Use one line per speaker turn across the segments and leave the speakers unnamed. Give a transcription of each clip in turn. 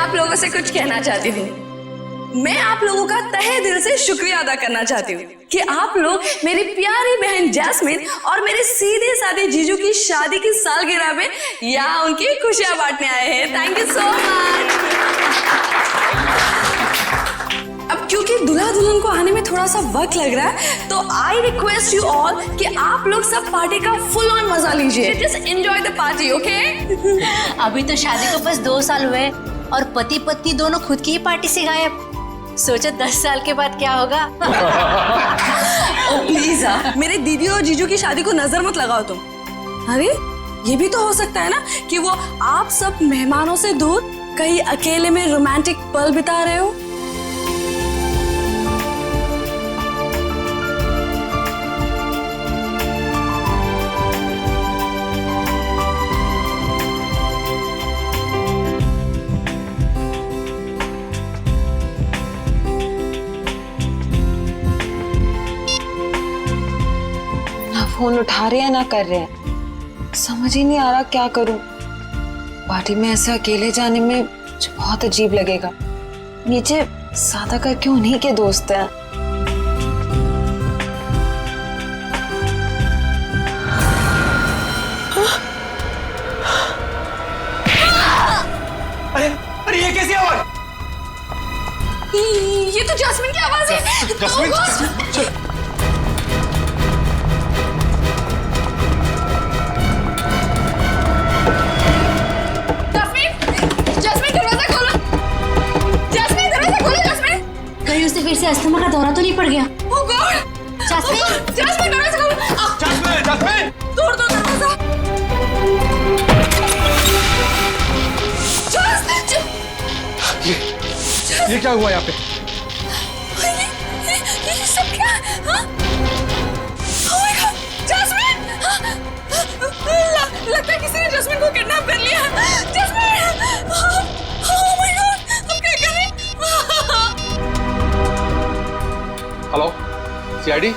आप लोगों से कुछ कहना चाहती हूँ। मैं आप लोगों का तहे दिल से शुक्रिया अदा करना चाहती हूँ कि आप लोग मेरी प्यारी बहन जैस्मिन और मेरे सीधे साधे जीजू की शादी की सालगिरह में यहाँ उनकी खुशियां बांटने आए हैं। Thank you so much. अब क्योंकि दूल्हा दुल्हन को आने में थोड़ा सा वक्त लग रहा है, तो आई रिक्वेस्ट यू ऑल कि आप लोग सब पार्टी का फुल ऑन मजा लीजिए। Just enjoy the party, okay?
अभी तो शादी को बस 2 साल हुए और पति पत्नी दोनों खुद की ही पार्टी से गायब। सोचो 10 साल के बाद क्या होगा।
ओ प्लीज मेरे दीदी और जीजू की शादी को नजर मत लगाओ तुम। अरे ये भी तो हो सकता है ना कि वो आप सब मेहमानों से दूर कहीं अकेले में रोमांटिक पल बिता रहे हो।
फोन उठा रहे हैं ना कर रहे हैं, समझ ही नहीं आ रहा क्या करूं। पार्टी में ऐसे अकेले जाने में मुझे बहुत अजीब लगेगा। नीचे सादा का क्यों नहीं के दोस्त हैं।
अरे ये कैसी आवाज?
ये तो जैस्मिन की आवाज है।
जैस्मिन,
फिर से अस्थमा का दौरा तो नहीं पड़ गया?
ओह गॉड!
जैस्मिन,
जैस्मिन दरवाजा खोलो।
Jasmine, Jasmine!
तोड़ दो दरवाजा।
ये क्या हुआ यहाँ पे?
ये सब क्या? हाँ? Oh my God! जैस्मिन! लगता है किसी ने जैस्मिन को किडनैप कर लिया। जैस्मिन! Oh my God! हम क्या करें?
Hello, CID?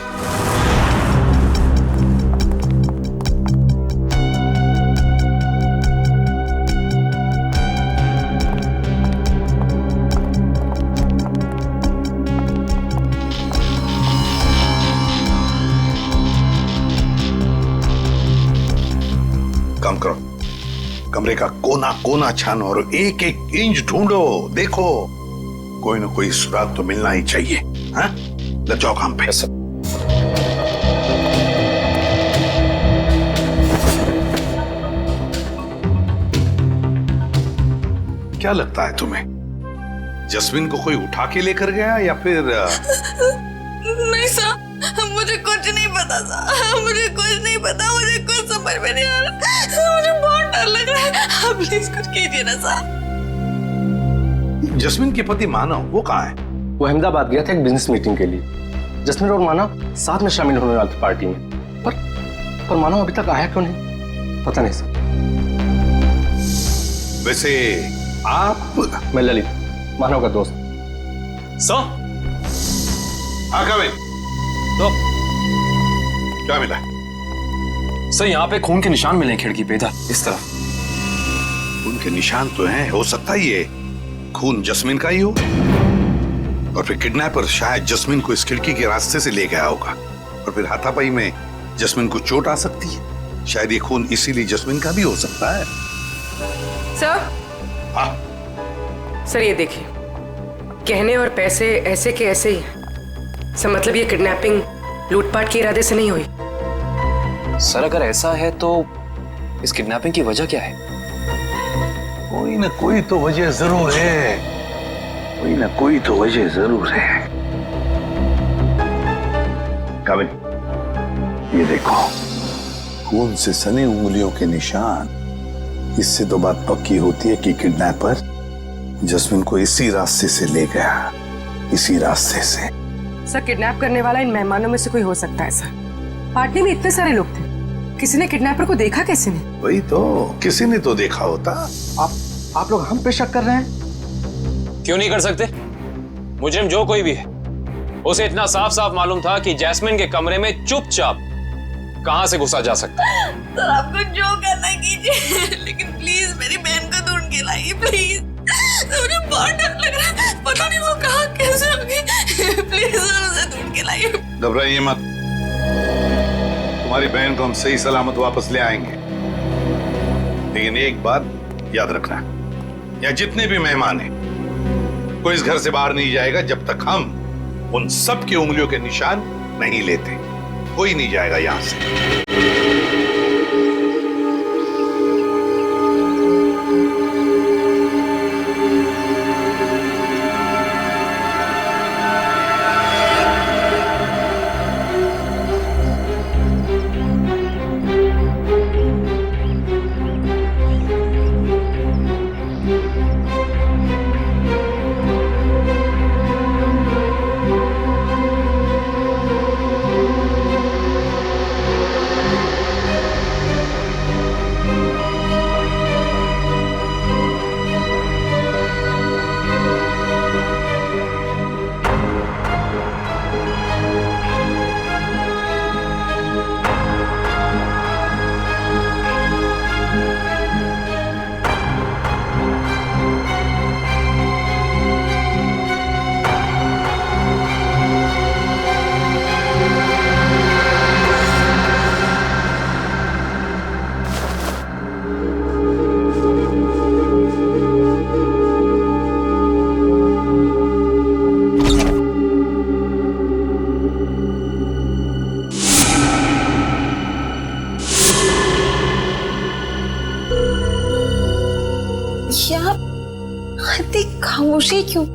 काम करो, कमरे का कोना कोना छानो और एक एक इंच ढूंढो। देखो कोई ना कोई सुराग तो मिलना ही चाहिए। हाँ, लग जाओ काम पे। क्या लगता है तुम्हें, जस्मिन को कोई उठा के लेकर गया या फिर?
नहीं सर, मुझे कुछ नहीं पता सर, मुझे कुछ नहीं पता, मुझे कुछ समझ में नहीं आ रहा, मुझे बहुत डर लग रहा है। आप प्लीज कुछ कीजिए ना सर।
जस्मिन के पति मानव वो कहाँ है?
वो अहमदाबाद गया था एक बिजनेस मीटिंग के लिए। जस्मिन और मानव साथ में शामिल होने वाले थे पार्टी में, पर मानव अभी तक आया क्यों नहीं पता नहीं सर।
वैसे आप?
मैं ललित, मानव का दोस्त।
सर?
हाँ कमिन।
तो
क्या मिला?
सर यहाँ पे खून के निशान मिले खिड़की पे, इधर इस तरफ।
खून के निशान तो हैं, हो सकता है ये खून जस्मिन का ही हो, और फिर किडनैपर शायद जस्मिन को इस खिड़की के रास्ते से ले गया होगा, और फिर हाथापाई में जस्मिन को चोट आ सकती है। शायद ये खून इसीलिए जस्मिन का भी हो सकता है।
सर?
हाँ
सर ये देखिए, गहने और पैसे ऐसे के ऐसे ही सर, मतलब ये किडनैपिंग लूटपाट के इरादे से नहीं हुई।
सर अगर ऐसा है तो इस किडनैपिंग की वजह क्या है?
कोई ना कोई तो वजह जरूर है, कोई ना कोई तो वजह जरूर है। कमिन, ये देखो खून से सनी उंगलियों के निशान। इससे तो बात पक्की होती है कि किडनैपर जस्मिन को इसी रास्ते से ले गया, इसी रास्ते से।
सर किडनैप करने वाला इन मेहमानों में से कोई हो सकता है सर। पार्टी में इतने सारे लोग थे, किसी ने किडनैपर को देखा कैसे नहीं?
वही तो, किसी ने तो देखा होता।
आप लोग हम पे शक कर रहे हैं?
क्यों नहीं कर सकते? मुजरिम जो कोई भी है, उसे इतना साफ साफ मालूम था कि जैस्मिन के कमरे में चुपचाप कहां से घुसा जा सकता है।
सर आपको जो करना कीजिए, लेकिन प्लीज मेरी बहन को ढूंढ के लाइए प्लीज। मुझे लग रहा है पता नहीं वो कहाँ कैसे होगी। प्लीज सर उसे ढूंढ के लाइए।
घबराइए मत, तुम्हारी बहन को हम सही सलामत वापस ले आएंगे। लेकिन एक बात याद रखना, यहाँ जितने भी मेहमान हैं, कोई इस घर से बाहर नहीं जाएगा जब तक हम उन सब की उंगलियों के निशान नहीं लेते। कोई नहीं जाएगा यहां से।
इतनी खामोशी क्यों?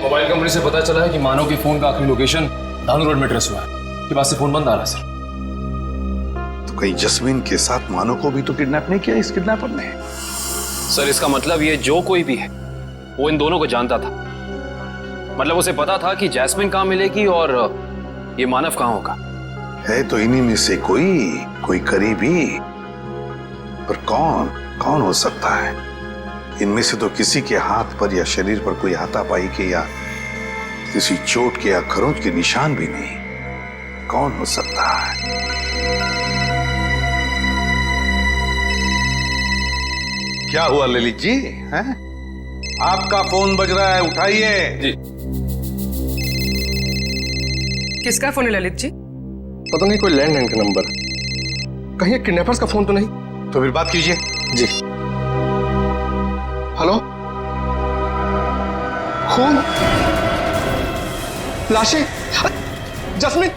मोबाइल कंपनी से पता चला है कि मानव के फोन का आखिरी लोकेशन धानु रोड में ट्रेस हुआ है। के पास से फोन बंद आ रहा है सर।
तो कहीं जस्मीन के साथ मानव को भी तो किडनैप नहीं किया इस किडनैपर ने?
सर इसका मतलब ये जो कोई भी है वो इन दोनों को जानता था। मतलब उसे पता था कि जैस्मिन कहाँ मिलेगी और ये मानव कहाँ होगा।
है तो इन्हीं में से कोई करीबी, पर कौन हो सकता है? इनमें से तो किसी के हाथ पर या शरीर पर कोई हाथापाई के या किसी चोट के या खरोंच के निशान भी नहीं। कौन हो सकता है? क्या हुआ ललित जी? हैं? आपका फोन बज रहा है, उठाइए।
जी।
किसका फोन है ललित जी?
पता नहीं, कोई लैंडलाइन का नंबर। कहीं किडनैपर्स का फोन तो नहीं?
तो फिर बात कीजिए।
जी। हेलो, खून, लाशें। जस्मिन,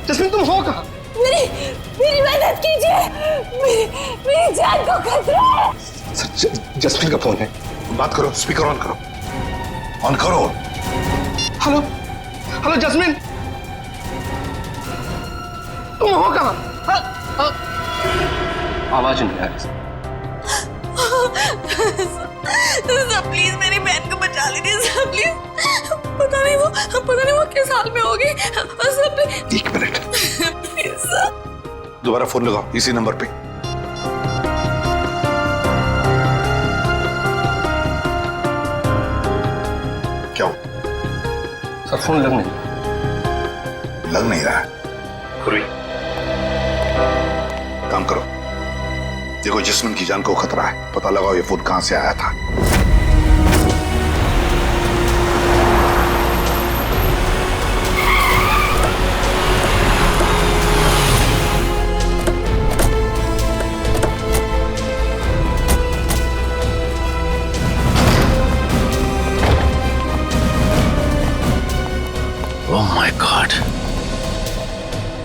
जस्मिन तुम हो कहाँ?
मेरी मदद कीजिए, मेरी जान को खतरा है।
सर, जस्मिन का फोन है।
बात करो, स्पीकर ऑन करो, ऑन करो।
हेलो, हेलो जस्मिन, तुम हो कहाँ? आवाज नहीं आ रही।
सर प्लीज मेरी बहन को बचा लीजिए सर, प्लीज। पता नहीं वो किस हाल में होगी सर।
1 minute,
please sir.
दोबारा फोन लगाओ इसी नंबर पे। क्या हो?
सर फोन लग नहीं
रहा। खुरी, काम करो, देखो जस्मिन की जान को खतरा है, पता लगाओ ये फोन कहां से आया था।
ओह माय गॉड,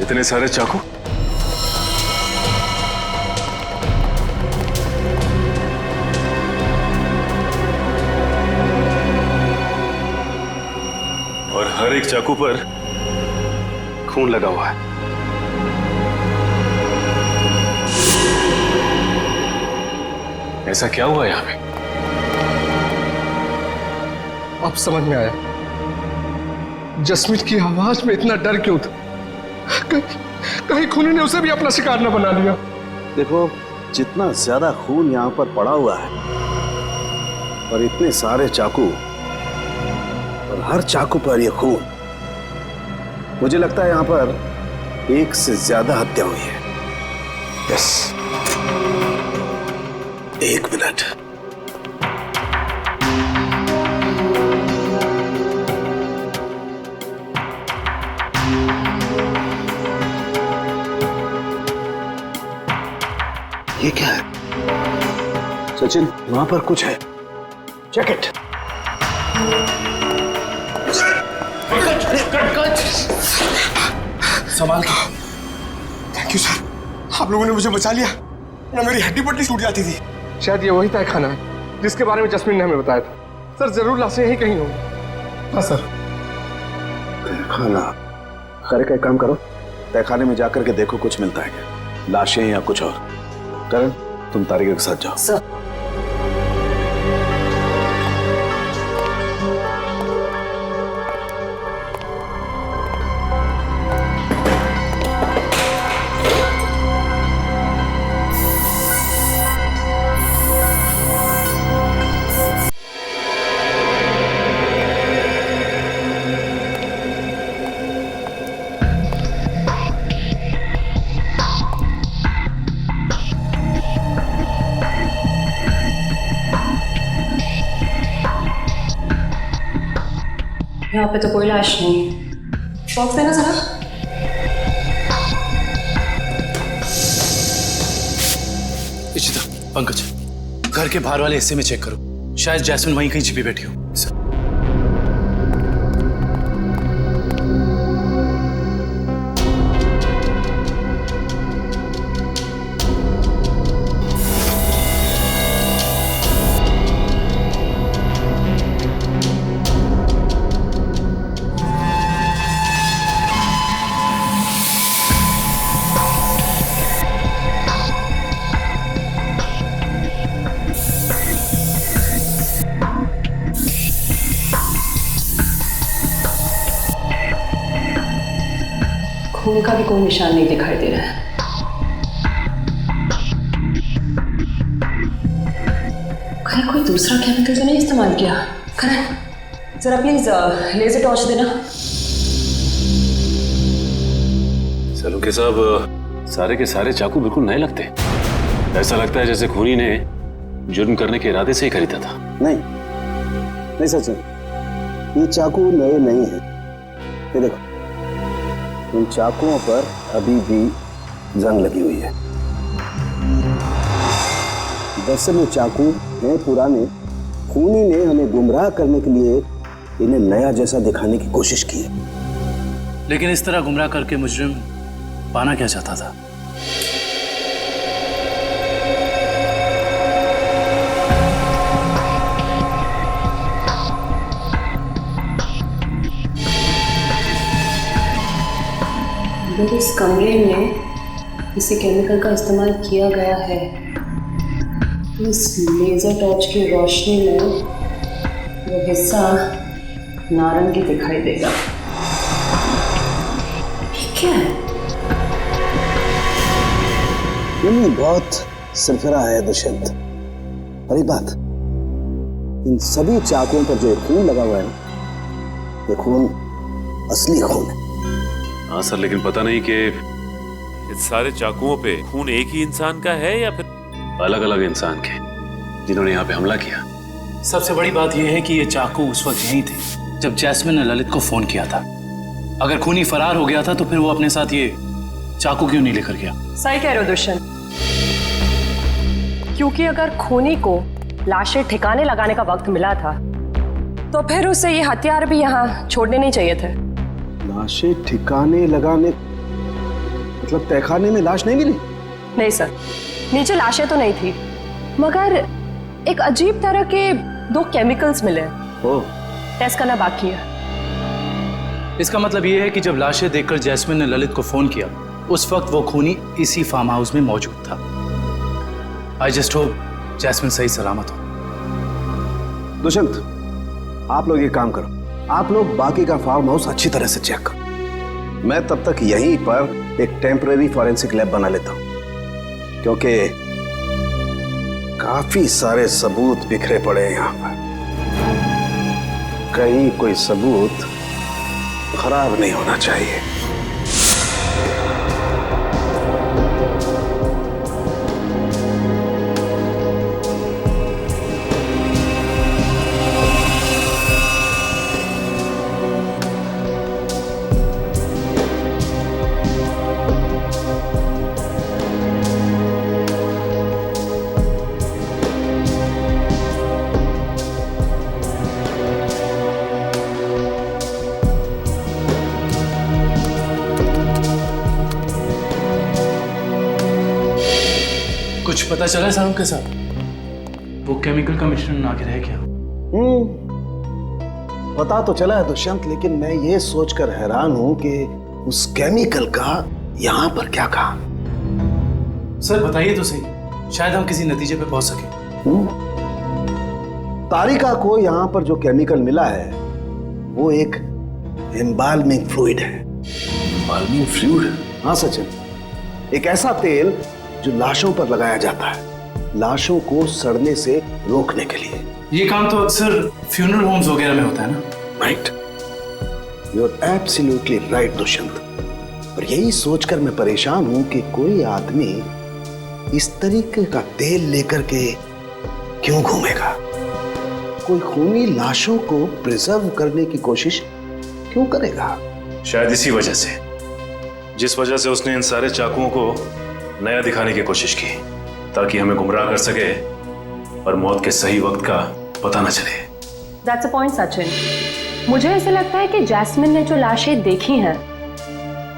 इतने सारे चाकू। और हर एक चाकू पर खून लगा हुआ है। ऐसा क्या हुआ यहां पे?
अब समझ में आया जस्मिन की आवाज में इतना डर क्यों था। कहीं खूनी ने उसे भी अपना शिकार न बना लिया।
देखो, जितना ज्यादा खून यहाँ पर पड़ा हुआ है और इतने सारे चाकू और हर चाकू पर ये खून, मुझे लगता है यहाँ पर एक से ज्यादा हत्या हुई है। Yes, 1 minute. ये क्या है? सचिन, वहां पर कुछ है, चेक इट।
संभाल के। थैंक यू सर, आप लोगों ने मुझे बचा लिया, ना मेरी हड्डी पट्टी टूट जाती थी। शायद ये वही तय खाना है जिसके बारे में जस्मिन ने हमें बताया था। सर जरूर लाशें यहीं कहीं होंगी। हाँ सर।
खाना, खैर का एक काम करो, तहखाने में जाकर के देखो कुछ मिलता है क्या, लाशें या कुछ और। करण, तुम तारिका के साथ जाओ।
सर।
यहाँ पे तो कोई लाश नहीं। बॉक्स देना जरा।
इशिता, पंकज, घर के बाहर वाले हिस्से में चेक करो, शायद जैस्मिन वहीं कहीं छिपी बैठी हो।
खून का भी कोई निशान नहीं दिखाई दे रहा है। कहीं कोई दूसरा केमिकल तो नहीं इस्तेमाल किया? करण, जरा प्लीज लेजर टॉर्च देना।
सलूके साहब, सारे के सारे चाकू बिल्कुल नए लगते। ऐसा लगता है जैसे खूनी ने जुर्म करने के इरादे से ही खरीदा था।
नहीं सचिन, ये चाकू नए नहीं हैं। ये देखो, इन चाकुओं पर अभी भी जंग लगी हुई है। दरअसल चाकू हैं पुराने, खूनी ने हमें गुमराह करने के लिए इन्हें नया जैसा दिखाने की कोशिश की है।
लेकिन इस तरह गुमराह करके मुजरिम पाना क्या चाहता था?
अगर इस कमरे में किसी केमिकल का इस्तेमाल किया गया है तो इस लेजर टॉर्च की रोशनी में वो हिस्सा नारंगी दिखाई देगा। ये क्या है?
ये बहुत सरफरा है दुष्यंत। और एक बात, इन सभी चाकुओं पर जो खून लगा हुआ है ना, ये खून असली खून है।
हाँ सर, लेकिन पता नहीं कि इस सारे चाकुओं पे खून एक ही इंसान का है या फिर
अलग अलग इंसान के जिन्होंने यहाँ पे हमला किया।
सबसे बड़ी बात यह है कि ये चाकू उस वक्त यहीं थे जब जैस्मिन ने ललित को फोन किया था। अगर खूनी फरार हो गया था तो फिर वो अपने साथ ये चाकू क्यों नहीं लेकर गया?
सही कह रहे हो दुष्यंत, क्योंकि अगर खूनी को लाशें ठिकाने लगाने का वक्त मिला था तो फिर उसे ये हथियार भी यहाँ छोड़ने नहीं चाहिए थे।
लाशें ठिकाने लगाने मतलब तहखाने में लाश नहीं मिली?
नहीं सर, नीचे लाशें तो नहीं थी, मगर एक अजीब तरह के 2 केमिकल्स मिले। टेस्ट करना बाकी है।
इसका मतलब ये है कि जब लाशें देखकर जैस्मिन ने ललित को फोन किया उस वक्त वो खूनी इसी फार्म हाउस में मौजूद था। आई जस्ट होप जैस्मिन सही सलामत हो।
दुष्यंत, आप लोग ये काम करो, आप लोग बाकी का फार्म हाउस अच्छी तरह से चेक करो। मैं तब तक यहीं पर एक टेम्पररी फॉरेंसिक लैब बना लेता हूं, क्योंकि काफी सारे सबूत बिखरे पड़े हैं यहां पर। कहीं कोई सबूत खराब नहीं होना चाहिए।
कुछ पता चला साहब के साथ? वो केमिकल का मिश्रण आगे रह गया?
पता तो चला है दुष्यंत, लेकिन मैं ये सोचकर हैरान हूं कि उस केमिकल का यहां पर क्या काम।
सर बताइए तो सही, शायद हम किसी नतीजे पे पहुंच सके।
तारिका को यहां पर जो केमिकल मिला है वो एक एम्बाल्मिंग फ्लूइड है।
Embalming fluid?
हाँ सचिन, एक ऐसा तेल जो लाशों पर लगाया जाता है, लाशों को सड़ने से रोकने के लिए।
ये काम तो अक्सर फ्यूनरल होम्स वगैरह में होता है ना?
Right, you are absolutely right Dushyant. और यही सोचकर मैं परेशान हूं कि कोई आदमी इस तरीके का तेल लेकर के क्यों घूमेगा। कोई खूनी लाशों को प्रिजर्व करने की कोशिश क्यों करेगा?
शायद इसी वजह से, जिस वजह से उसने इन सारे चाकुओं को नया दिखाने की कोशिश की, ताकि हमें गुमराह कर सके और मौत के सही वक्त का पता न चले।
That's a point, Sachin. मुझे ऐसा लगता है कि जैस्मिन ने जो लाशें देखी हैं,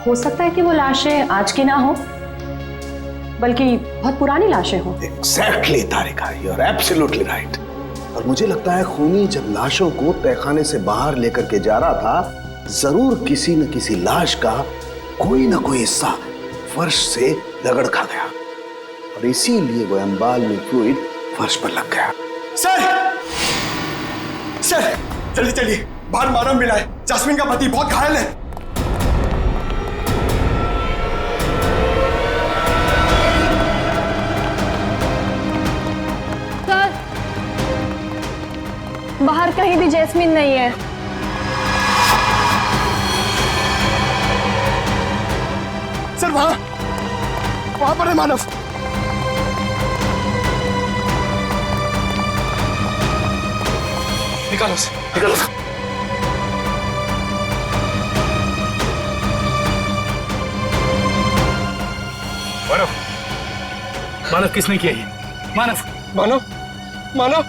हो सकता है कि वो लाशें आज की ना हो, बल्कि बहुत पुरानी लाशें हो।
Exactly, Tarika, you are absolutely right। और मुझे लगता है खूनी जब लाशों को तहखाने से बाहर लेकर के जा रहा था, जरूर किसी न किसी लाश का कोई ना कोई हिस्सा फर्श से रगड़ खा गया और इसीलिए वो एम्बाल्मिंग फ्लूइड फर्श पर लग गया।
सर, सर जल्दी चलिए, बाहर मानव मिला है, जैस्मिन का पति बहुत घायल है।
सर, बाहर कहीं भी जैस्मिन नहीं है।
सर वहां पर है मानव। निकालो उसे, निकालो। मानव,
मानव किसने किया ये? मानव
मानव मानव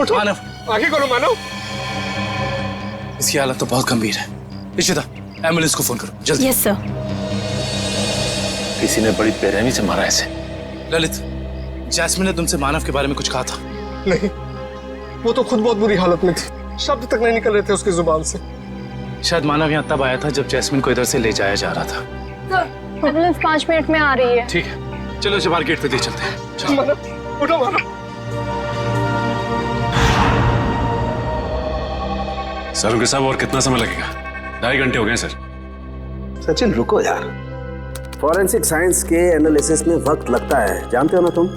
उठो,
मानव
आगे करो मानव।
इसकी हालत तो बहुत गंभीर है। इशिता, एम्बुलेंस को फोन करो जल्दी।
Yes sir.
किसी ने बड़ी बेरहमी से मारा ऐसे।
ललित, जैस्मिन ने तुमसे मानव के बारे में कुछ कहा था?
नहीं, वो तो खुद बहुत बुरी हालत में थी, शब्द तक नहीं निकल रहे थे उसकी जुबान से।
शायद मानव यहाँ तब आया था जब जैस्मिन को इधर से ले जाया जा रहा था।
एम्बुलेंस 5 मिनट में आ रही है।
ठीक है, चलो इसे बाहर गेट पे दे चलते हैं। चलो।
मानव उठो मानव।
सर साहब, और कितना समय लगेगा? 2.5 घंटे हो गए सर।
सचिन रुको यार, फॉरेंसिक साइंस के एनालिसिस में वक्त लगता है, जानते हो ना तुम।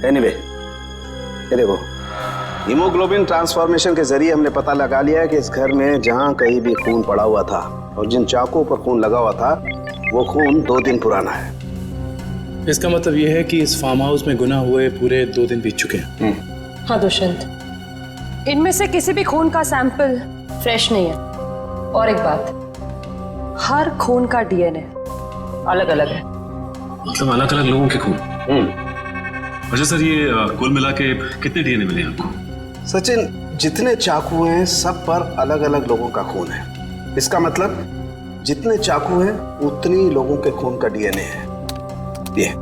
एनीवे, ये देखो, हीमोग्लोबिन ट्रांसफॉर्मेशन के जरिए हमने पता लगा लिया है कि इस घर में जहां कहीं भी खून पड़ा हुआ था और जिन चाकुओं पर खून लगा हुआ था वो खून 2 दिन पुराना है।
इसका मतलब ये है कि इस फार्म हाउस में गुनाह हुए पूरे 2 दिन बीत चुके हैं।
हाँ दुष्यंत,
इनमें से किसी भी खून का सैंपल
फ्रेश नहीं है। और एक बात,
हर खून का डीएनए
अलग अलग है।
मतलब अलग अलग लोगों के खून? अच्छा सर, ये कुल मिला के कितने डीएनए मिले आपको?
सचिन, जितने चाकू हैं सब पर अलग अलग लोगों का खून है। इसका मतलब जितने चाकू हैं उतनी लोगों के खून का डीएनए है। ये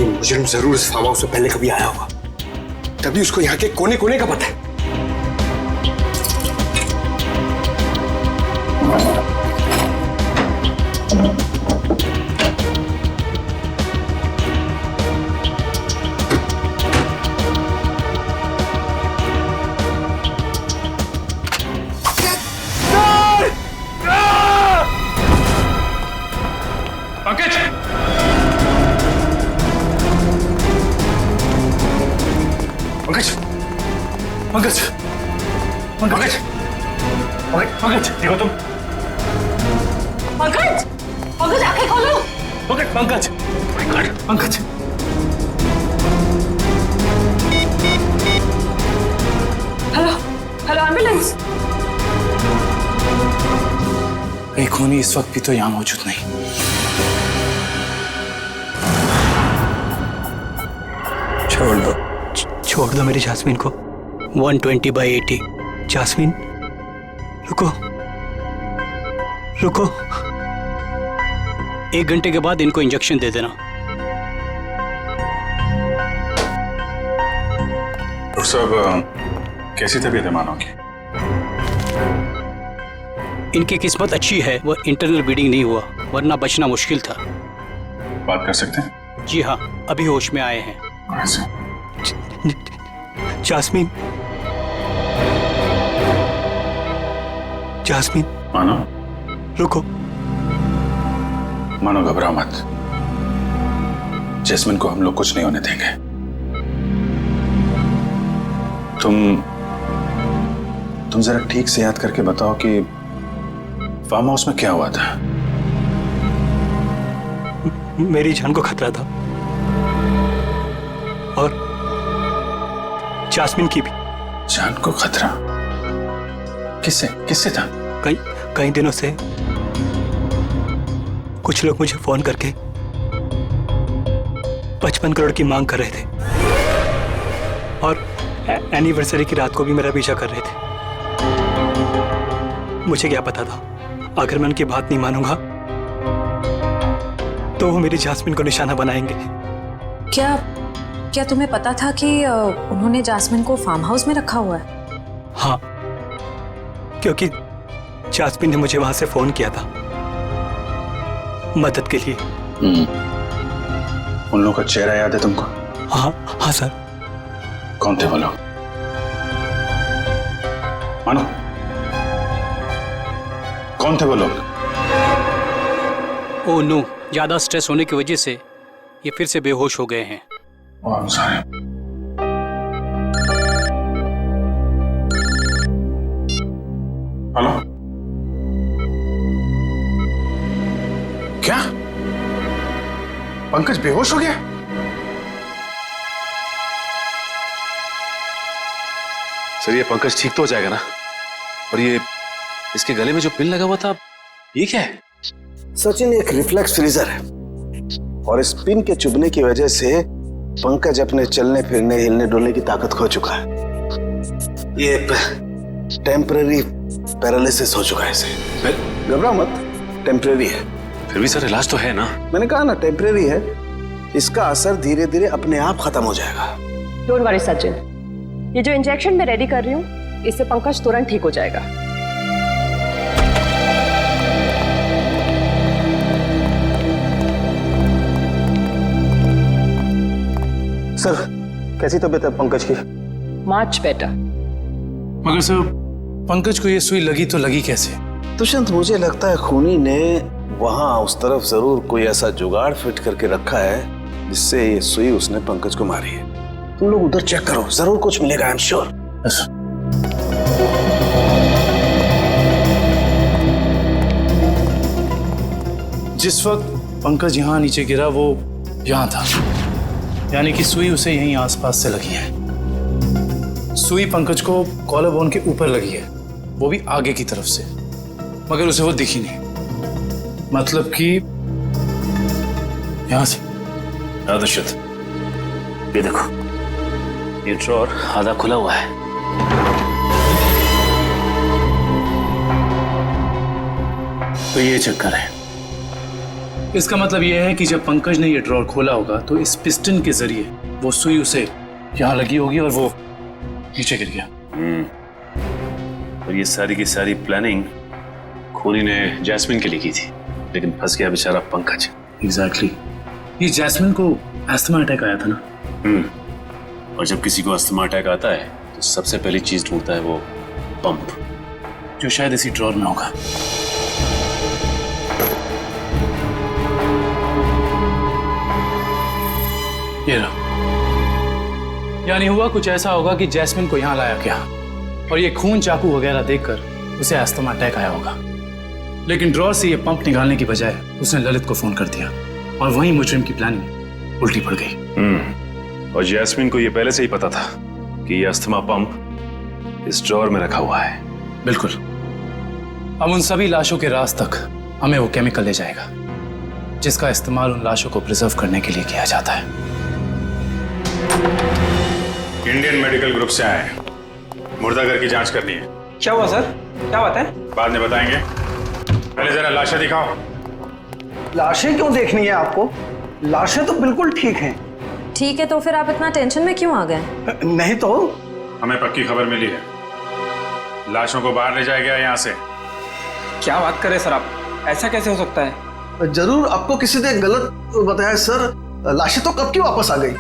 मुजरिम जरूर इस फार्म हाउस से पहले कभी आया होगा, तभी उसको यहाँ के कोने कोने का पता है।
पंकज!
पंकज पंकज पंकज पंकज देखो तुम।
पंकज, पंकज आंखें खोलो।
Pankaj Pankaj Pankaj
hello hello ambulance.
कहीं खूनी इस वक्त भी तो यहाँ मौजूद नहीं।
छोड़ दो मेरी जास्मिन को। 120/80। जास्मिन रुको रुको, 1 घंटे के बाद इनको इंजेक्शन दे देना।
डॉक्टर साहब, कैसी तबीयत है मानव की?
इनकी किस्मत अच्छी है, वो इंटरनल ब्लीडिंग नहीं हुआ, वरना बचना मुश्किल था।
बात कर सकते हैं?
जी हाँ, अभी होश में आए हैं। Jasmine, jasmine.
मानव
रुको।
मानव घबराओ मत, जैस्मिन को हम लोग कुछ नहीं होने देंगे। तुम जरा ठीक से याद करके बताओ कि फार्म हाउस में क्या हुआ था?
मेरी जान को खतरा था और जास्मिन की भी।
जान को खतरा? किससे किससे था?
कई दिनों से कुछ लोग मुझे फोन करके 55 करोड़ की मांग कर रहे थे और एनिवर्सरी की रात को भी मेरा पीछा कर रहे थे। मुझे क्या पता था, अगर मैं उनकी बात नहीं मानूंगा तो वो मेरी जास्मिन को निशाना बनाएंगे।
क्या तुम्हें पता था कि उन्होंने जास्मिन को फार्म हाउस में रखा हुआ है?
हाँ, क्योंकि जास्मिन ने मुझे वहां से फोन किया था मदद के लिए।
उन लोगों का चेहरा याद है तुमको?
हाँ सर।
कौन थे वो लोग? मानो, कौन थे वो लोग?
ओह नो, ज्यादा स्ट्रेस होने की वजह से ये फिर से बेहोश हो गए हैं।
हेलो।
पंकज बेहोश हो गया?
सर ये पंकज ठीक तो हो जाएगा ना? और ये इसके गले में जो पिन लगा हुआ था, ये क्या है?
सचिन एक रिफ्लेक्स फ्रीजर है और इस पिन के चुभने की वजह से पंकज अपने चलने फिरने हिलने डुलने की ताकत खो चुका है। ये टेम्पररी पैरालिसिस हो चुका है इसे। घबराओ मत, टेम्पररी है।
फिर भी सर इलाज तो है ना?
मैंने कहा ना टेम्पररी है, इसका असर धीरे धीरे अपने आप खत्म हो जाएगा।
डोंट वरी सचिन, ये जो इंजेक्शन मैं रेडी कर रही हूँ इससे पंकज तुरंत ठीक हो जाएगा।
सर कैसी तबीयत है पंकज की?
Much better.
मगर सर पंकज को ये सुई लगी तो लगी कैसे?
दुष्यंत मुझे लगता है खूनी ने वहां उस तरफ जरूर कोई ऐसा जुगाड़ फिट करके रखा है जिससे ये सुई उसने पंकज को मारी है। तुम लोग उधर चेक करो, जरूर कुछ मिलेगा, आई एम श्योर।
जिस वक्त पंकज यहाँ नीचे गिरा वो यहाँ था, यानी कि सुई उसे यहीं आसपास से लगी है। सुई पंकज को कॉलर बोन के ऊपर लगी है, वो भी आगे की तरफ से, मगर उसे वो दिखी नहीं। मतलब कि यहां से।
दुष्यंत ये देखो, ये ड्रॉर आधा खुला हुआ है।
तो ये चक्कर है। इसका मतलब यह है कि जब पंकज ने ये ड्रॉर खोला होगा तो इस पिस्टन के जरिए वो सुई उसे यहां लगी होगी और वो नीचे गिर गया।
और ये सारी की सारी प्लानिंग खूनी ने जैस्मिन के लिए की थी, लेकिन फंस गया बेचारा पंकज।
एग्जैक्टली। ये जैस्मिन को अस्थमा अटैक आया था ना?
और जब किसी को अस्थमा अटैक आता है तो सबसे पहली चीज ढूंढता है वो पंप,
जो शायद इसी ड्रॉर में होगा। ये रहा। यानी हुआ कुछ ऐसा होगा कि जैस्मिन को यहां लाया गया और ये खून चाकू वगैरह देखकर उसे अस्थमा अटैक आया होगा, लेकिन ड्रॉर से ये पंप निकालने की बजाय उसने ललित को फोन कर दिया और वहीं मुजरिम की प्लानिंग उल्टी पड़ गई।
और जैस्मिन को ये पहले से ही पता था कि ये अस्थमा पंप इस ड्रॉर में रखा हुआ है।
बिल्कुल। अब उन सभी लाशों के राज तक हमें वो केमिकल ले जाएगा जिसका इस्तेमाल उन लाशों को प्रिजर्व करने के लिए किया जाता है।
इंडियन मेडिकल ग्रुप से आए हैं, मुर्दाघर की जांच करनी है।
क्या हुआ सर? क्या बात है?
बाद में बताएंगे, पहले जरा लाशें दिखाओ।
लाशें क्यों देखनी है आपको? लाशें तो बिल्कुल ठीक हैं।
ठीक है, तो फिर आप इतना टेंशन में क्यों आ गए?
नहीं तो
हमें पक्की खबर मिली है, लाशों को बाहर ले जाया गया यहाँ से।
क्या बात कर रहे सर आप? ऐसा कैसे हो सकता है?
जरूर आपको किसी ने गलत बताया सर। लाशें तो कब की वापस आ गई।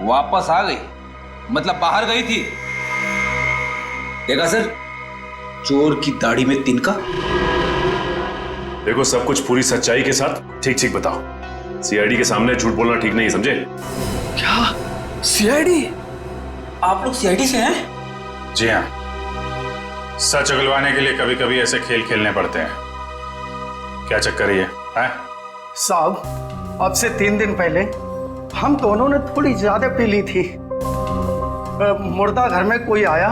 वापस आ गई मतलब बाहर गई थी। देखा सर, चोर की दाढ़ी में तिनका।
देखो सब कुछ पूरी सच्चाई के साथ ठीक ठीक बताओ। सीआईडी के सामने झूठ बोलना ठीक नहीं, समझे?
क्या सीआईडी?
आप लोग सीआईडी से हैं?
जी हाँ, सच उगलवाने के लिए कभी कभी ऐसे खेल खेलने पड़ते हैं। क्या चक्कर है?
साहब, अब से 3 दिन पहले हम दोनों ने थोड़ी ज्यादा पी ली थी। मुर्दा घर में कोई आया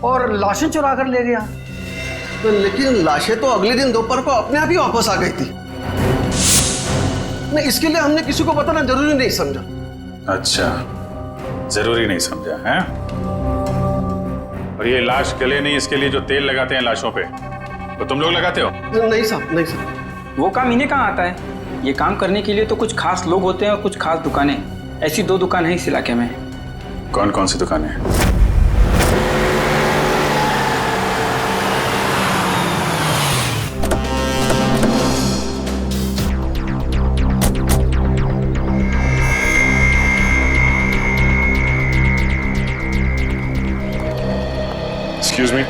और लाशें चुरा कर ले गया। लेकिन लाशें तो अगले दिन दोपहर को अपने आप ही वापस आ गई थी। नहीं, इसके लिए हमने किसी को बताना जरूरी नहीं समझा।
अच्छा, जरूरी नहीं समझा है? और ये लाश गले नहीं, इसके लिए जो तेल लगाते हैं लाशों पे, तो तुम लोग लगाते हो?
नहीं साहब, नहीं साहब।
वो काम इन्हें कहाँ आता है? ये काम करने के लिए तो कुछ खास लोग होते हैं और कुछ खास दुकानें। ऐसी 2 दुकान है इस इलाके में।
कौन कौन सी दुकानें हैं? Excuse me.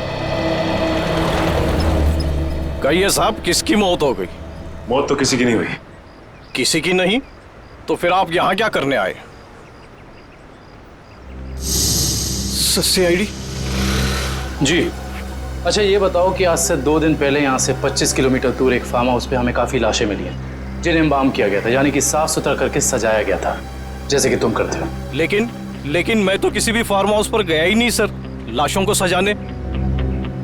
कहिए साहब, किसकी मौत हो गई?
मौत तो किसी की नहीं हुई।
किसी की नहीं? तो फिर आप यहाँ क्या करने आए?
सीआईडी? जी। अच्छा ये बताओ कि आज से 2 दिन पहले यहाँ से 25 किलोमीटर दूर एक फार्म हाउस पे हमें काफी लाशें मिली हैं। जिन्हें एम्बाम किया गया था, यानी कि साफ सुथरा करके सजाया गया था, जैसे कि तुम करते हो।
लेकिन मैं तो किसी भी फार्म हाउस पर गया ही नहीं सर, लाशों को सजाने।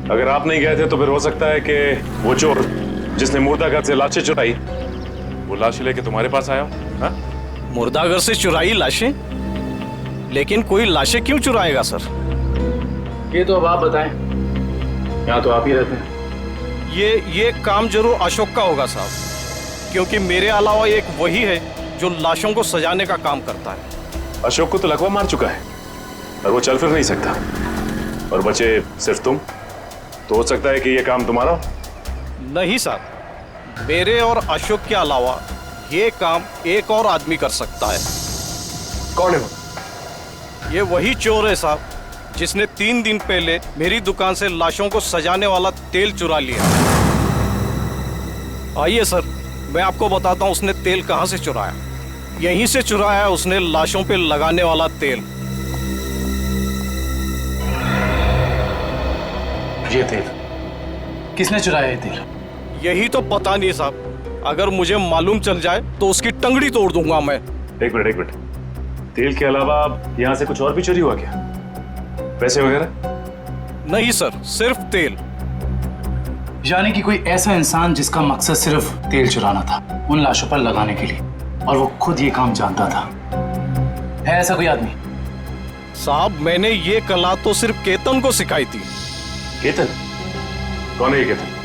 अगर आप नहीं गए थे तो फिर हो सकता है कि वो चोर जिसने मुर्दाघर से लाशें चुराई, वो लाशें लेके तुम्हारे पास आया हो। हाँ?
मुर्दाघर से चुराई लाशें? लेकिन कोई लाशें क्यों चुराएगा सर?
ये तो अब आप बताएं, यहाँ तो आप ही रहते हैं।
ये काम जरूर अशोक का होगा साहब, क्योंकि मेरे अलावा एक वही है जो लाशों को सजाने का काम करता है।
अशोक को तो लकवा मार चुका है और वो चल फिर नहीं सकता, और बचे सिर्फ तुम, तो हो सकता है कि ये काम तुम्हारा हो।
नहीं साहब, मेरे और अशोक के अलावा ये काम एक और आदमी कर सकता है।
कौन है वो?
ये वही चोर है साहब, जिसने 3 दिन पहले मेरी दुकान से लाशों को सजाने वाला तेल चुरा लिया। आइए सर, मैं आपको बताता हूँ उसने तेल कहाँ से चुराया। यहीं से चुराया है उसने लाशों पे लगाने वाला तेल।
ये तेल किसने चुराया? ये तेल
यही तो पता नहीं साहब, अगर मुझे मालूम चल जाए तो उसकी टंगड़ी तोड़ दूंगा मैं।
एक मिनट, तेल के अलावा यहाँ से कुछ और भी चोरी हुआ क्या? पैसे वगैरह?
नहीं सर, सिर्फ तेल।
यानी कि कोई ऐसा इंसान जिसका मकसद सिर्फ तेल चुराना था उन लाशों पर लगाने के लिए, और वो खुद ये काम जानता था। है ऐसा कोई आदमी?
साहब, मैंने ये कला तो सिर्फ केतन को सिखाई थी।
केतन? कौन है ये केतन?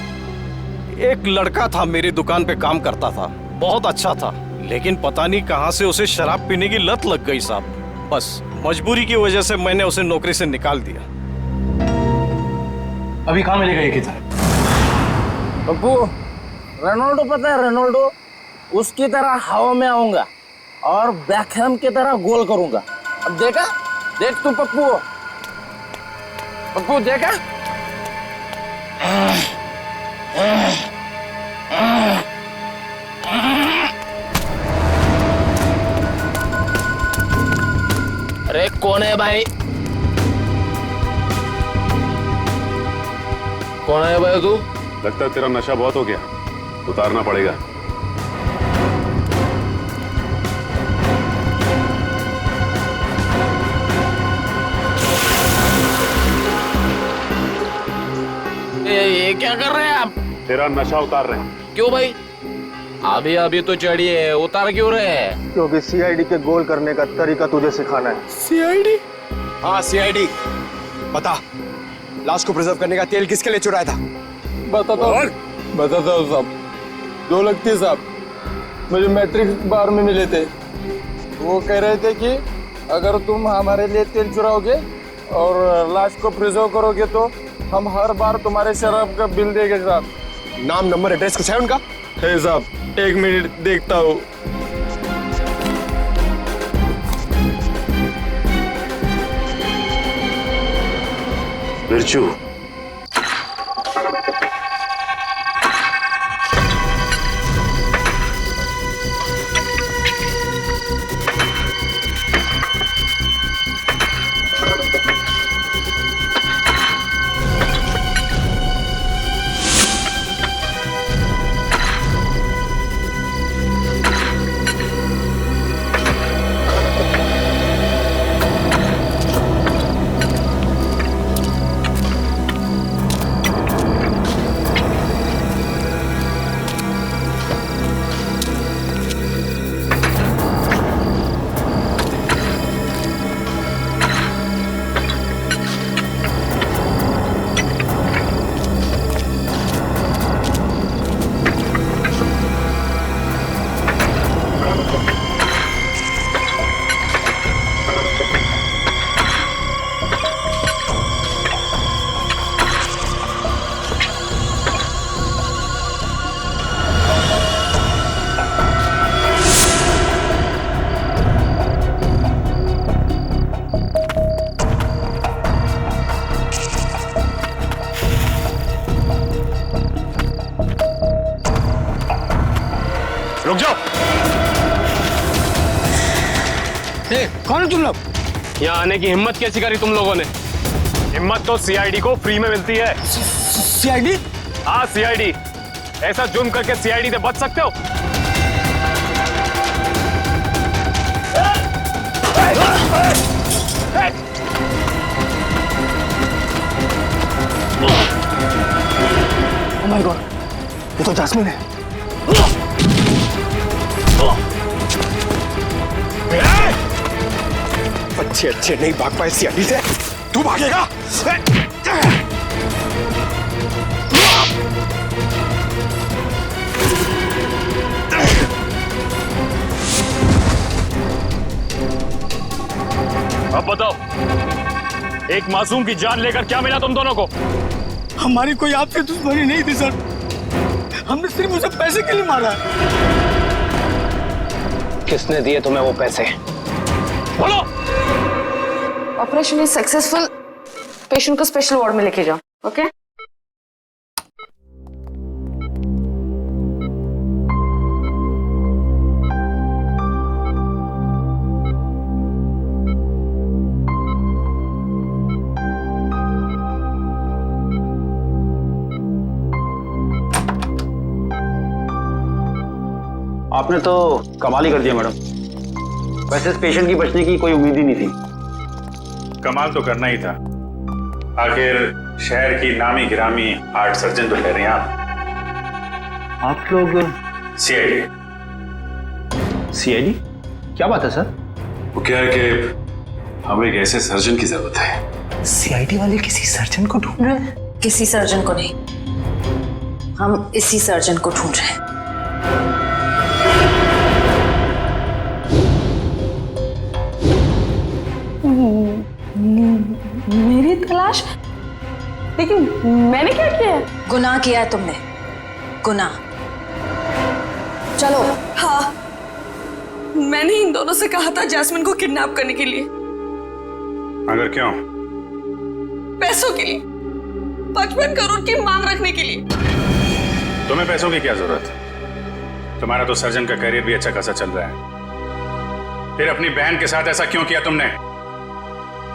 एक लड़का था, मेरी दुकान पे काम करता था, बहुत अच्छा था, लेकिन पता नहीं कहां से उसे शराब पीने की लत लग गई साहब। बस मजबूरी की वजह से मैंने उसे नौकरी से निकाल दिया।
अभी कहाँ मिलेगा ये केतन?
पप्पू, रोनाल्डो पता है रोनाल्डो? उसकी तरह हवा में आऊंगा और बैकहैम की तरह गोल करूंगा। अब देखा? देख तू पप्पू, पप्पू देखा? अरे कौन है भाई? कौन है भाई तू?
लगता है तेरा नशा बहुत हो गया, उतारना पड़ेगा।
ये क्या कर रहे हैं आप?
तेरा नशा उतार रहे हैं।
क्यों भाई? अभी तो चढ़ी है, उतार क्यों रहे हैं?
क्योंकि सीआईडी के गोल करने का तरीका तुझे सिखाना है।
सीआईडी?
हाँ सीआईडी। बता, लाश को प्रिजर्व करने का तेल किसके लिए चुराया था?
बताता हूँ साहब। दो लगती साहब मुझे मैट्रिक्स बार में मिले थे। वो कह रहे थे कि अगर तुम हमारे लिए तेल चुराओगे और लाश को प्रिजर्व करोगे तो हम हर बार तुम्हारे शराब का बिल देंगे साहब।
नाम, नंबर, एड्रेस कुछ है उनका?
है साहब, 1 मिनट देखता हूँ।
बिरजू, रुक जाओ।
कौन हो तुम लोग?
यहाँ आने की हिम्मत कैसी करी तुम लोगों ने? हिम्मत तो सीआईडी को फ्री में मिलती है।
सीआईडी?
हाँ सीआईडी। ऐसा जुर्म करके सीआईडी से बच सकते हो?
Oh my God, ये तो जैस्मिन है। अच्छे अच्छे नहीं भाग पाए सीआईडी से, तू भागेगा?
अब बताओ, एक मासूम की जान लेकर क्या मिला तुम दोनों को?
हमारी कोई आपसे दुश्मनी नहीं थी सर, हमने सिर्फ उसे पैसे के लिए मारा।
किसने दिए तुम्हें वो पैसे? बोलो।
ऑपरेशन इज सक्सेसफुल, पेशेंट को स्पेशल वार्ड में लेके जाओ। ओके
आपने तो कमाल ही कर दिया मैडम। वैसे इस पेशेंट की बचने की कोई उम्मीद ही नहीं थी।
कमाल तो करना ही था, आखिर शहर की नामी गिरामी हार्ट सर्जन तो ठहरे
आप लोग
सीआईडी।
सीआईडी? क्या बात है सर?
वो क्या है कि हमें एक ऐसे सर्जन की जरूरत है।
सीआईडी वाले किसी सर्जन को ढूंढ रहे हैं?
किसी सर्जन को नहीं, हम इसी सर्जन को ढूंढ रहे हैं।
मेरी तलाश? लेकिन मैंने क्या किया है?
गुनाह किया है तुमने, गुनाह। चलो।
हाँ, मैंने इन दोनों से कहा था जैस्मिन को किडनैप करने के लिए।
मगर क्यों?
पैसों के लिए, 55 करोड़ की मांग रखने के लिए।
तुम्हें पैसों की क्या जरूरत? तुम्हारा तो सर्जन का करियर भी अच्छा खासा चल रहा है, फिर अपनी बहन के साथ ऐसा क्यों किया तुमने?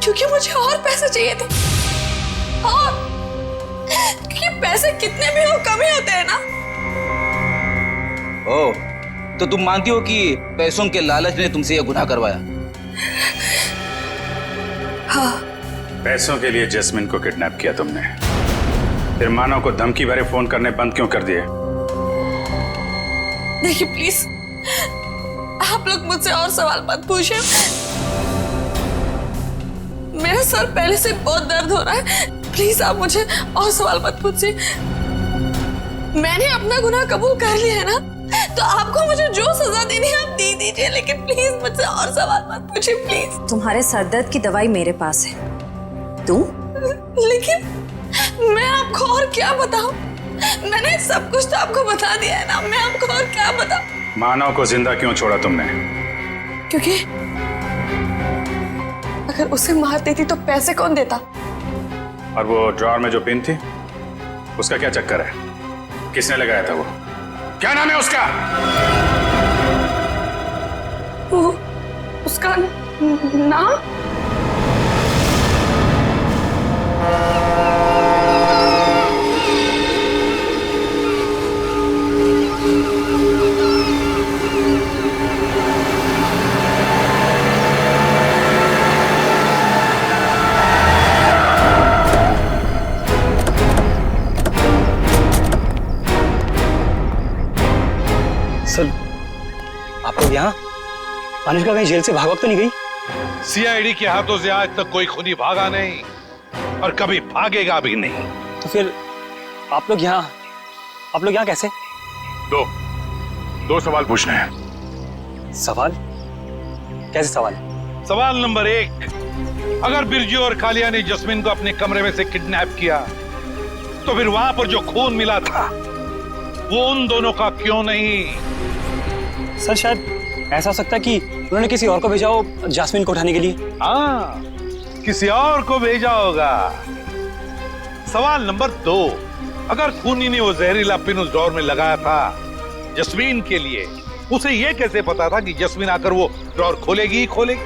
क्योंकि मुझे और पैसे चाहिए थे। और क्योंकि पैसे कितने भी हो कम ही होते हैं ना।
ओ, तो तुम मानती हो कि पैसों के लालच ने तुमसे यह गुनाह करवाया?
हाँ।
पैसों के लिए जैस्मिन को किडनैप किया तुमने, फिर मानव को धमकी भरे फोन करने बंद क्यों कर दिए?
देखिए प्लीज, आप लोग मुझसे और सवाल मत पूछिए। मेरा सर पहले से बहुत दर्द हो रहा है, प्लीज आप मुझे और सवाल मत पूछिए। मैंने अपना गुनाह कबूल कर लिया है ना, तो आपको मुझे जो सजा देनी है आप दे दीजिए, लेकिन प्लीज मुझसे और सवाल मत पूछिए प्लीज।
तुम्हारे सरदर्द की दवाई मेरे पास है, तुम?
लेकिन मैं आपको और क्या बताऊं? मैंने सब कुछ तो आपको बता दिया है ना, मैं आपको और क्या बताऊं?
मानव को जिंदा क्यों छोड़ा तुमने?
क्योंकि अगर उसे मार देती तो पैसे कौन देता?
और वो ड्रॉअर में जो पिन थी, उसका क्या चक्कर है? किसने लगाया था वो? क्या नाम है उसका?
वो उसका नाम?
सर, आप लोग यहाँ? अनुष्का कहीं जेल से भाग तो नहीं गई?
सीआईडी के हाथों से आज तक कोई खूनी भागा नहीं और कभी भागेगा भी नहीं।
तो फिर आप लोग यहाँ कैसे?
दो सवाल पूछने हैं।
सवाल? कैसे सवाल?
सवाल नंबर 1, अगर बिरजू और कालिया ने जस्मिन को अपने कमरे में से किडनैप किया, तो फिर वहां पर जो खून मिला था वो उन दोनों का क्यों नहीं?
सर, शायद ऐसा हो सकता है कि उन्होंने किसी और को भेजा हो जैस्मिन को उठाने के लिए।
हाँ, किसी और को भेजा होगा। सवाल नंबर 2, अगर खूनी ने वो जहरीला पिन उस ड्रॉअर में लगाया था जस्मीन के लिए, उसे ये कैसे पता था कि जस्मीन आकर वो ड्रॉअर खोलेगी ही खोलेगी?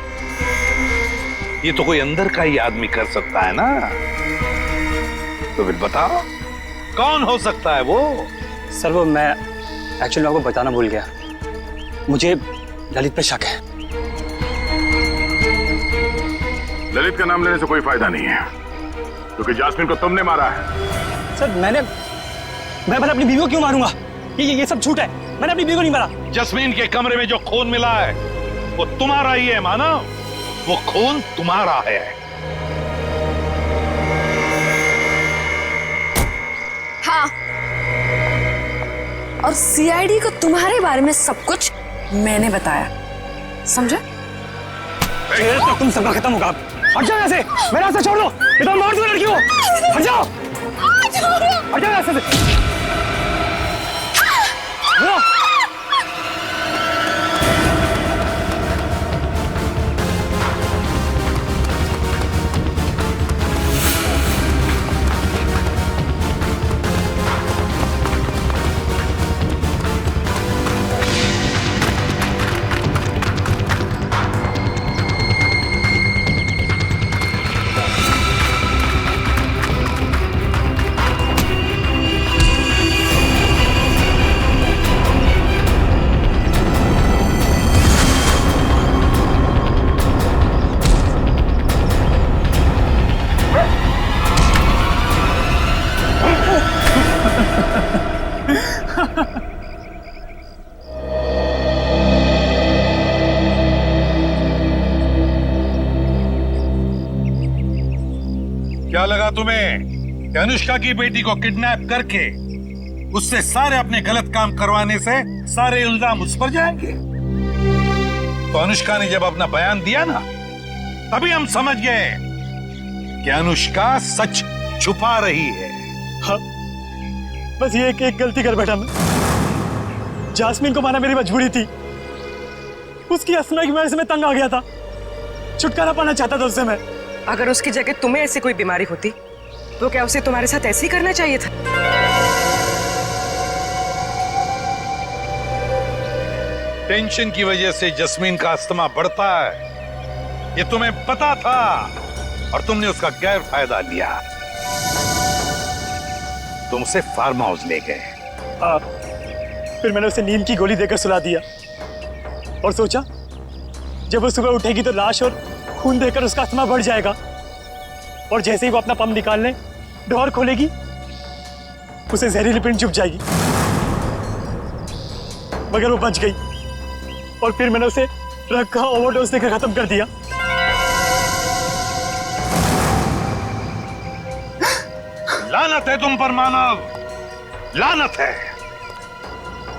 ये तो कोई अंदर का ही आदमी कर सकता है ना। तो फिर बताओ कौन हो सकता है वो?
सर, वो मैं एक्चुअली आपको बताना भूल गया, मुझे ललित पे शक है।
ललित का नाम लेने से कोई फायदा नहीं है, क्योंकि जास्मिन को तुमने मारा है।
सर मैं अपनी बीवी को क्यों मारूंगा? ये सब झूठ है। मैंने अपनी बीवी को नहीं मारा।
जस्मीन के कमरे में जो खून मिला है वो तुम्हारा ही है मानव, वो खून तुम्हारा है।
हाँ, और सीआईडी को तुम्हारे बारे में सब कुछ मैंने बताया, समझे?
तो तुम सबका खत्म होगा। हट जाओ यहाँ से, मेरा रास्ता छोड़ दो। ये तो मार दो लड़की को। हट जाओ, हट जाओ यहाँ से।
क्या लगा तुम्हें कि अनुष्का की बेटी को किडनैप करके उससे सारे अपने गलत काम करवाने से सारे इल्जाम उस पर जाएंगे? तो अनुष्का ने जब अपना बयान दिया ना, तभी हम समझ गए कि अनुष्का सच छुपा रही है।
हाँ, बस ये एक गलती कर बैठा मैं। जास्मिन को मारना मेरी मजबूरी थी। उसकी अस्मा की वजह से मैं तंग आ गया था। छुटकारा पाना चाहता था उससे मैं।
अगर उसकी जगह तुम्हें ऐसी कोई बीमारी होती तो क्या उसे तुम्हारे साथ ऐसे ही करना चाहिए था?
टेंशन की वजह से जस्मीन का अस्थमा बढ़ता है, ये तुम्हें पता था और तुमने उसका गैर फायदा लिया। तुम उसे फार्म हाउस ले गए।
फिर मैंने उसे नींद की गोली देकर सुला दिया और सोचा जब वो सुबह उठेगी तो लाश और खून देकर उसका अस्थमा बढ़ जाएगा, और जैसे ही वो अपना पंप निकालने डोर खोलेगी उसे जहरीली पिंड चुभ जाएगी। मगर वो बच गई और फिर मैंने उसे रखा ओवरडोज देकर खत्म कर दिया।
लानत है तुम पर मानव, लानत है।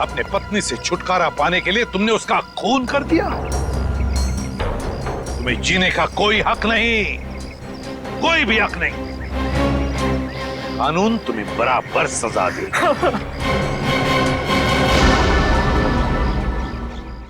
अपने पत्नी से छुटकारा पाने के लिए तुमने उसका खून कर दिया। तुम्हें जीने का कोई हक नहीं, कोई भी हक नहीं। कानून तुम्हें बराबर सजा देगा।